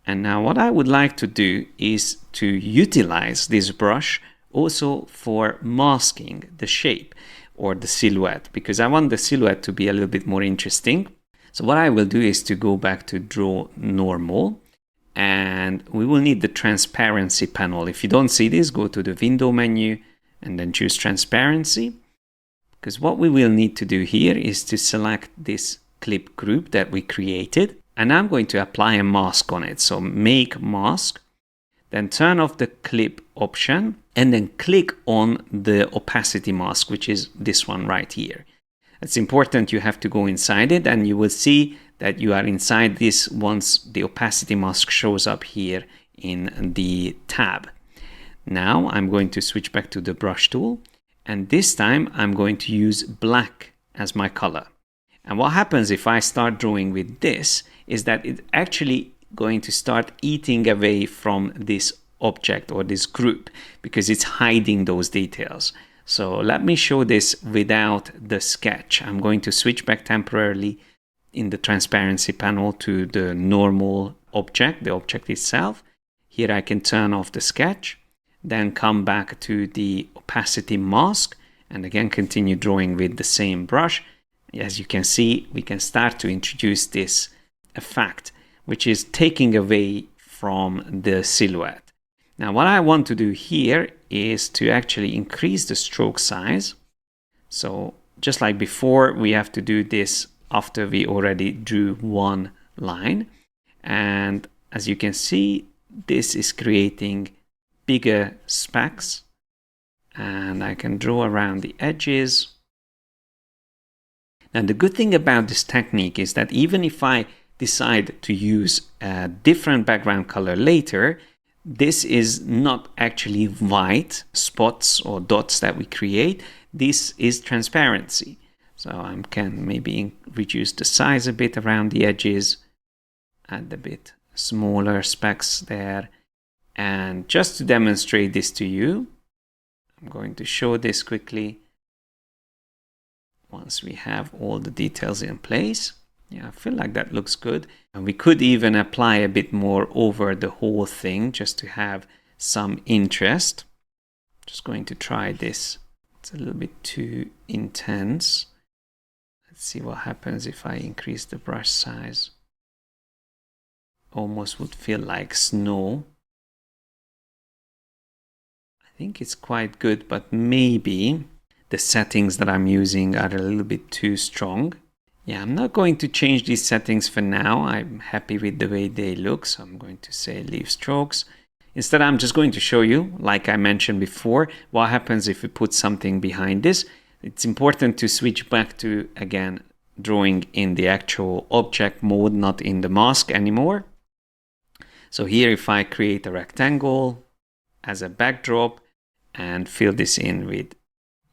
And now what I would like to do is to utilize this brush also for masking the shape or the silhouette, because I want the silhouette to be a little bit more interesting. So what I will do is to go back to Draw Normal, and we will need the transparency panel. If you don't see this, go to the window menu and then choose transparency, because what we will need to do here is to select this clip group that we created, and I'm going to apply a mask on it. So make mask, then turn off the clip option, and then click on the opacity mask, which is this one right here. It's important, you have to go inside it, and you will see that you are inside this once the opacity mask shows up here in the tab. Now I'm going to switch back to the brush tool, and this time I'm going to use black as my color. And what happens if I start drawing with this is that it's actually going to start eating away from this object or this group, because it's hiding those details. So let me show this without the sketch. I'm going to switch back temporarily in the transparency panel to the normal object, the object itself. Here I can turn off the sketch, then come back to the opacity mask, and again continue drawing with the same brush. As you can see, we can start to introduce this effect, which is taking away from the silhouette. Now what I want to do here is to actually increase the stroke size. So just like before, we have to do this after we already drew one line. And as you can see, this is creating bigger specks, and I can draw around the edges. And the good thing about this technique is that even if I decide to use a different background color later, this is not actually white spots or dots that we create. This is transparency. So I can maybe reduce the size a bit around the edges, add a bit smaller specks there. And just to demonstrate this to you, I'm going to show this quickly. Once we have all the details in place, yeah, I feel like that looks good. And we could even apply a bit more over the whole thing just to have some interest. Just going to try this. It's a little bit too intense. Let's see what happens if I increase the brush size. Almost would feel like snow. I think it's quite good, but maybe the settings that I'm using are a little bit too strong. Yeah, I'm not going to change these settings for now. I'm happy with the way they look, so I'm going to say leave strokes. Instead, I'm just going to show you, like I mentioned before, what happens if we put something behind this. It's important to switch back to, again, drawing in the actual object mode, not in the mask anymore. So here, if I create a rectangle as a backdrop and fill this in with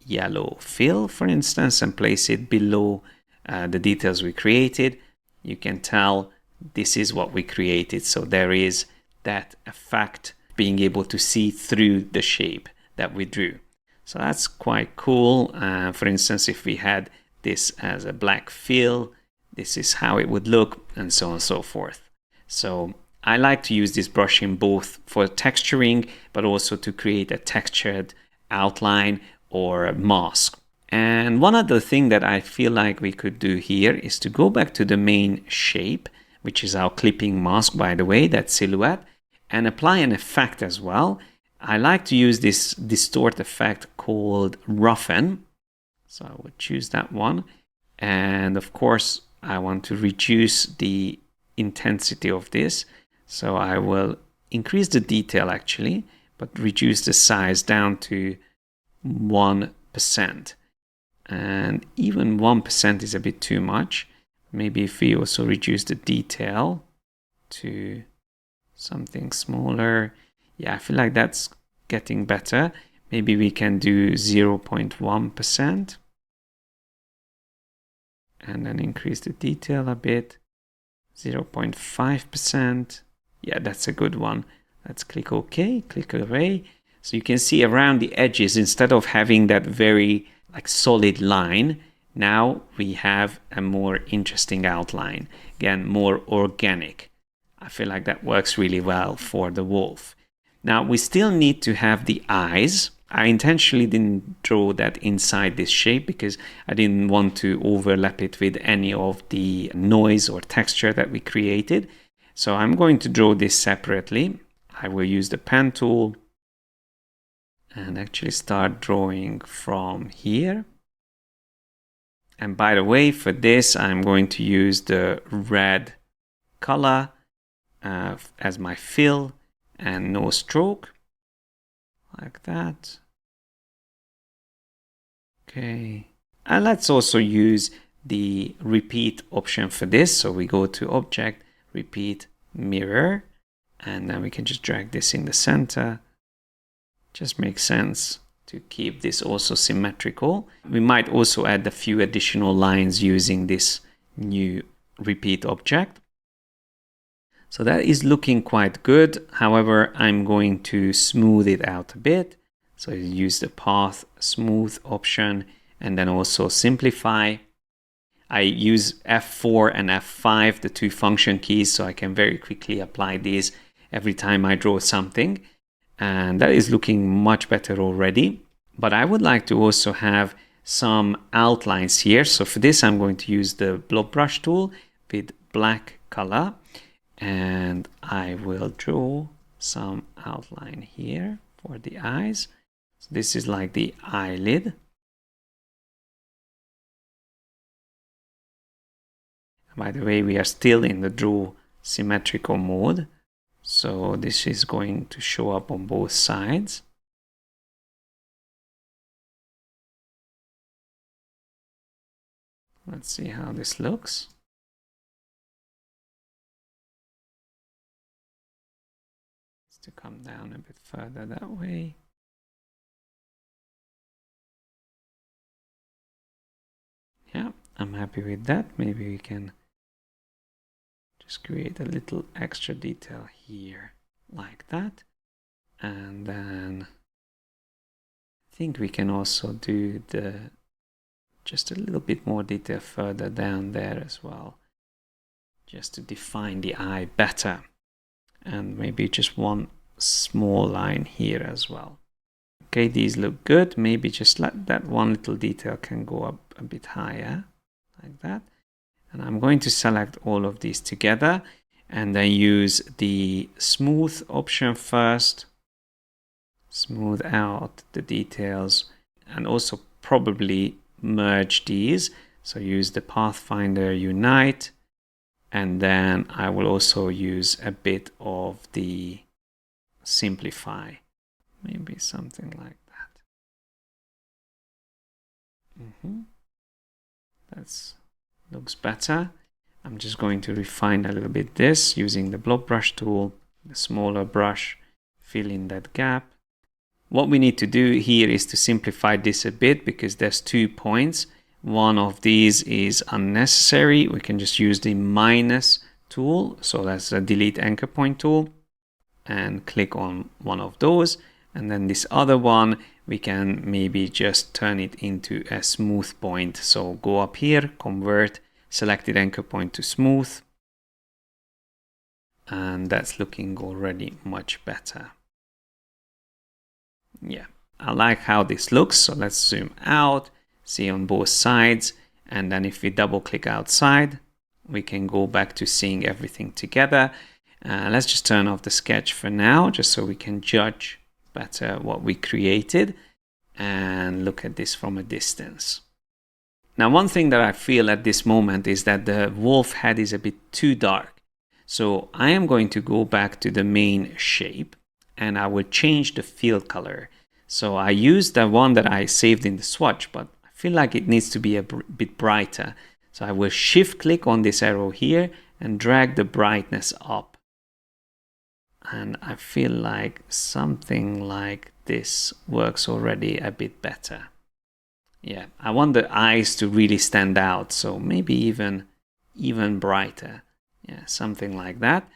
yellow fill, for instance, and place it below the details we created, you can tell this is what we created. So there is that effect, being able to see through the shape that we drew. So that's quite cool. For instance, if we had this as a black fill, this is how it would look, and so on and so forth. So I like to use this brushing both for texturing, but also to create a textured outline or a mask. And one other thing that I feel like we could do here is to go back to the main shape, which is our clipping mask, by the way, that silhouette, and apply an effect as well. I like to use this distort effect called roughen. So I would choose that one. And of course, I want to reduce the intensity of this. So I will increase the detail actually, but reduce the size down to 1%. And even 1% is a bit too much. Maybe if we also reduce the detail to something smaller. Yeah, I feel like that's getting better. Maybe we can do 0.1%. And then increase the detail a bit. 0.5%. Yeah, that's a good one. Let's click OK, click OK. So you can see around the edges, instead of having that very solid line, now we have a more interesting outline. Again, more organic. I feel like that works really well for the wolf. Now we still need to have the eyes. I intentionally didn't draw that inside this shape because I didn't want to overlap it with any of the noise or texture that we created. So I'm going to draw this separately. I will use the pen tool and actually start drawing from here. And by the way, for this, I'm going to use the red color as my fill and no stroke, like that. Okay, and let's also use the repeat option for this. So we go to Object, Repeat, Mirror, and then we can just drag this in the center. Just makes sense to keep this also symmetrical. We might also add a few additional lines using this new repeat object. So that is looking quite good. However, I'm going to smooth it out a bit. So use the Path Smooth option and then also Simplify. I use F4 and F5, the two function keys, so I can very quickly apply these every time I draw something. And that is looking much better already. But I would like to also have some outlines here. So for this, I'm going to use the blob brush tool with black color. And I will draw some outline here for the eyes. So this is like the eyelid. By the way, we are still in the draw symmetrical mode. So this is going to show up on both sides. Let's see how this looks. It's to come down a bit further that way. Yeah, I'm happy with that. Maybe we can just create a little extra detail here, like that. And then I think we can also do just a little bit more detail further down there as well, just to define the eye better. And maybe just one small line here as well. Okay, these look good. Maybe just let that one little detail can go up a bit higher, like that. And I'm going to select all of these together and then use the smooth option first. Smooth out the details and also probably merge these. So use the Pathfinder Unite. And then I will also use a bit of the Simplify. Maybe something like that. That looks better. I'm just going to refine a little bit this using the blob brush tool, the smaller brush, fill in that gap. What we need to do here is to simplify this a bit because there's 2 points. One of these is unnecessary. We can just use the minus tool. So that's a delete anchor point tool and click on one of those. And then this other one, we can maybe just turn it into a smooth point. So go up here, convert selected anchor point to smooth. And that's looking already much better. Yeah, I like how this looks. So let's zoom out, see on both sides. And then if we double click outside, we can go back to seeing everything together. Let's just turn off the sketch for now, just so we can judge better what we created and look at this from a distance. Now, one thing that I feel at this moment is that the wolf head is a bit too dark. So I am going to go back to the main shape and I will change the fill color. So I used the one that I saved in the swatch, but I feel like it needs to be a bit brighter. So I will shift click on this arrow here and drag the brightness up. And I feel like something like this works already a bit better. Yeah, I want the eyes to really stand out. So maybe even brighter. Yeah, something like that.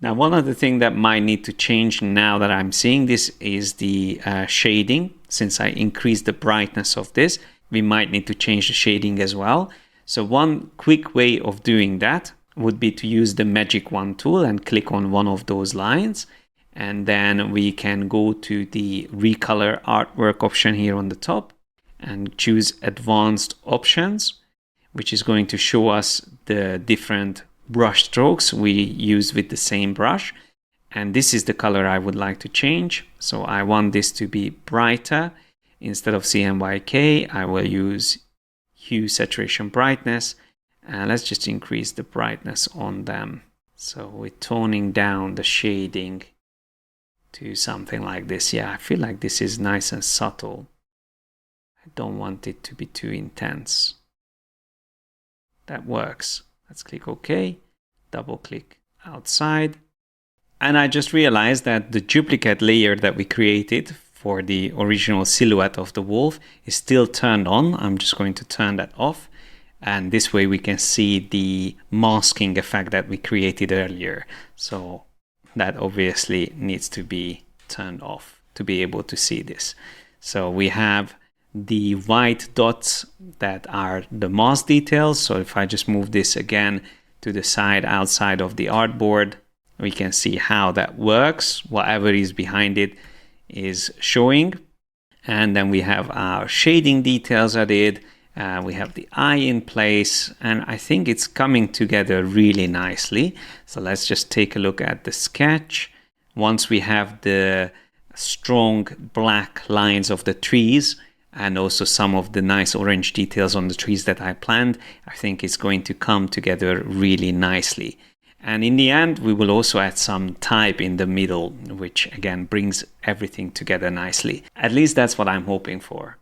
Now, one other thing that might need to change now that I'm seeing this is the shading. Since I increased the brightness of this, we might need to change the shading as well. So one quick way of doing that would be to use the magic wand tool and click on one of those lines. And then we can go to the recolor artwork option here on the top and choose advanced options, which is going to show us the different brush strokes we use with the same brush. And this is the color I would like to change. So I want this to be brighter. Instead of CMYK, I will use hue, saturation, brightness. And let's just increase the brightness on them. So we're toning down the shading to something like this. Yeah, I feel like this is nice and subtle. I don't want it to be too intense. That works. Let's click OK. Double click outside. And I just realized that the duplicate layer that we created for the original silhouette of the wolf is still turned on. I'm just going to turn that off. And this way we can see the masking effect that we created earlier. So that obviously needs to be turned off to be able to see this. So we have the white dots that are the mask details. So if I just move this again to the side outside of the artboard, we can see how that works. Whatever is behind it is showing. And then we have our shading details added. We have the eye in place, and I think it's coming together really nicely. So let's just take a look at the sketch. Once we have the strong black lines of the trees and also some of the nice orange details on the trees that I planned, I think it's going to come together really nicely. And in the end, we will also add some type in the middle, which again brings everything together nicely. At least that's what I'm hoping for.